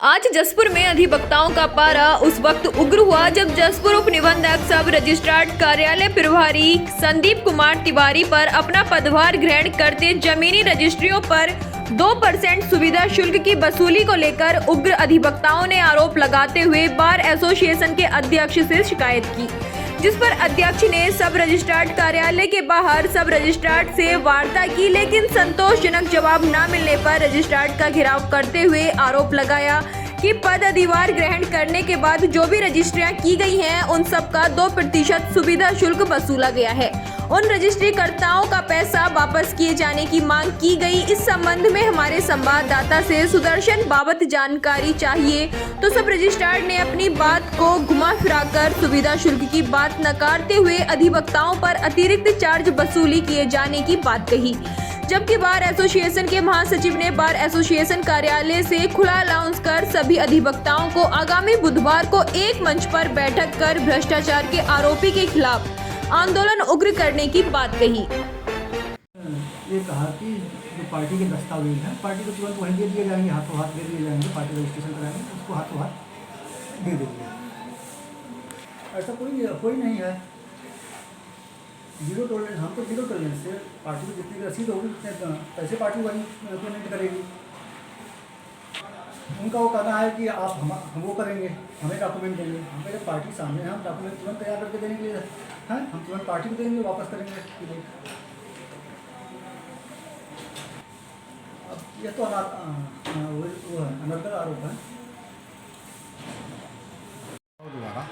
आज जसपुर में अधिवक्ताओं का पारा उस वक्त उग्र हुआ जब जसपुर उप निबंधक सब रजिस्ट्रार कार्यालय प्रभारी संदीप कुमार तिवारी पर अपना पदभार ग्रहण करते जमीनी रजिस्ट्रियों पर 2% सुविधा शुल्क की वसूली को लेकर उग्र अधिवक्ताओं ने आरोप लगाते हुए बार एसोसिएशन के अध्यक्ष से शिकायत की, जिस पर अध्यक्ष ने सब रजिस्ट्रार कार्यालय के बाहर सब रजिस्ट्रार से वार्ता की, लेकिन संतोषजनक जवाब न मिलने पर रजिस्ट्रार का घेराव करते हुए आरोप लगाया कि पद अधिभार ग्रहण करने के बाद जो भी रजिस्ट्रियां की गई हैं उन सब का 2% सुविधा शुल्क वसूला गया है। उन रजिस्ट्रीकर्ताओं का पैसा वापस किए जाने की मांग की गई। इस संबंध में हमारे संवाददाता से सुदर्शन बाबत जानकारी चाहिए तो सब रजिस्ट्रार ने अपनी बात को घुमा फिराकर सुविधा शुल्क की बात नकारते हुए अधिवक्ताओं पर अतिरिक्त चार्ज वसूली किए जाने की बात कही, जबकि बार एसोसिएशन के महासचिव ने बार एसोसिएशन कार्यालय से खुला अनाउंस कर सभी अधिवक्ताओं को आगामी बुधवार को एक मंच पर बैठक कर भ्रष्टाचार के आरोपी के खिलाफ आंदोलन उग्र करने की बात कही। ये कहा कि जो पार्टी के दस्तावेज हैं पार्टी को तुरंत वहीं दे दिए जाएंगे, हाथों हाथ दे दिए जाएंगे, पार्टी रजिस्ट्रेशन कराएंगे उसको हाथों हाथ दे देंगे। ऐसा कोई नहीं है। जीरो टॉलरेंस, हम तो जीरो टॉलरेंस से पार्टी को जितनी रसीद होगी उतने पैसे पार्टी वही पेमेंट करेगी। उनका वो कहना है कि आप हम वो करेंगे, हमें डॉक्यूमेंट देंगे। हम कहें पार्टी सामने है, हम डॉक्यूमेंट तुरंत तैयार करके देने के लिए हैं, हम तुरंत पार्टी को देंगे, वापस करेंगे। अब यह तो अनर्गल आरोप है। द्वारा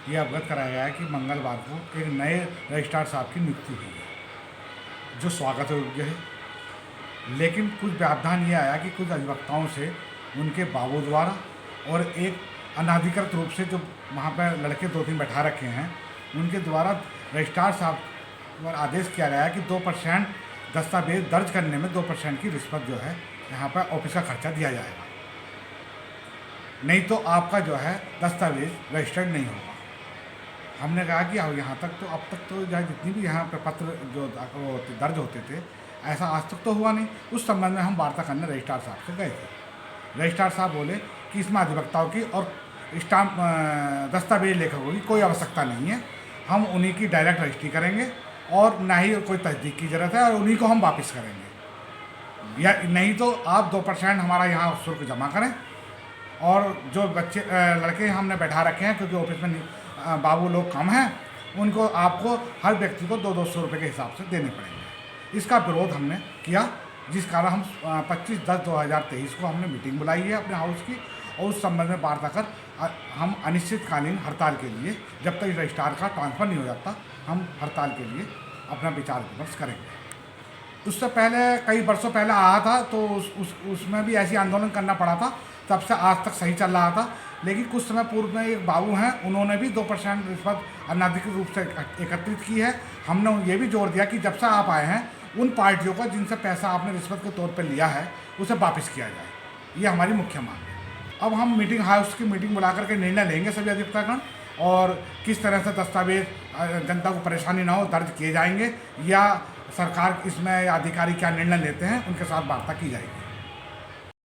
ये अवगत कराया गया है कि मंगलवार को एक नए रजिस्ट्रार साहब की नियुक्ति हुई है, जो स्वागत योग्य है। लेकिन कुछ व्यवधान ये आया कि कुछ अधिवक्ताओं से उनके बाबू द्वारा और एक अनाधिकृत रूप से जो वहाँ पर लड़के 2-3 बैठा रखे हैं उनके द्वारा रजिस्ट्रार साहब पर आदेश किया गया है कि 2% दस्तावेज दर्ज करने में 2% की रिश्वत जो है यहाँ पर ऑफिस का खर्चा दिया जाएगा, नहीं तो आपका जो है दस्तावेज रजिस्टर्ड नहीं होगा। हमने कहा कि यहाँ तक तो अब तक तो जो जितनी भी यहाँ पर पत्र जो दर्ज होते थे ऐसा आज तक तो हुआ नहीं। उस संबंध में हम वार्ता करने रजिस्ट्रार साहब से गए थे। रजिस्ट्रार साहब बोले कि इसमें अधिवक्ताओं की और स्टाम्प दस्तावेज लेखकों की कोई आवश्यकता नहीं है, हम उन्हीं की डायरेक्ट रजिस्ट्री करेंगे और ना ही कोई तस्दीक की ज़रूरत है और उन्हीं को हम वापस करेंगे, या नहीं तो आप 2% हमारा यहाँ शुल्क जमा करें। और जो बच्चे लड़के हमने बैठा रखे हैं क्योंकि ऑफिस में बाबू लोग कम हैं, उनको आपको हर व्यक्ति को 200 रुपये के हिसाब से देने पड़ेंगे। इसका विरोध हमने किया, जिस कारण हम 25/10/2023 को हमने मीटिंग बुलाई है अपने हाउस की और उस संबंध में वार्ता कर हम अनिश्चितकालीन हड़ताल के लिए, जब तक रजिस्ट्रार का ट्रांसफ़र नहीं हो जाता, हम हड़ताल के लिए अपना विचार विमर्श करेंगे। उससे पहले कई वर्षों पहले आया था तो उसमें भी ऐसी आंदोलन करना पड़ा था, तब से आज तक सही चल रहा था। लेकिन कुछ समय पूर्व में एक बाबू हैं, उन्होंने भी 2% रिश्वत अनाधिकृत रूप से एकत्रित की है। हमने ये भी जोर दिया कि जब से आप आए हैं उन पार्टियों को जिनसे पैसा आपने रिश्वत के तौर पर लिया है उसे वापस किया जाए, ये हमारी मुख्य मांग है। अब हम मीटिंग हाउस की मीटिंग बुला करके निर्णय लेंगे सभी अधिवक्तागण, और किस तरह से दस्तावेज जनता को परेशानी ना हो दर्ज किए जाएंगे या सरकार इसमें अधिकारी क्या निर्णय लेते हैं उनके साथ वार्ता की जाएगी।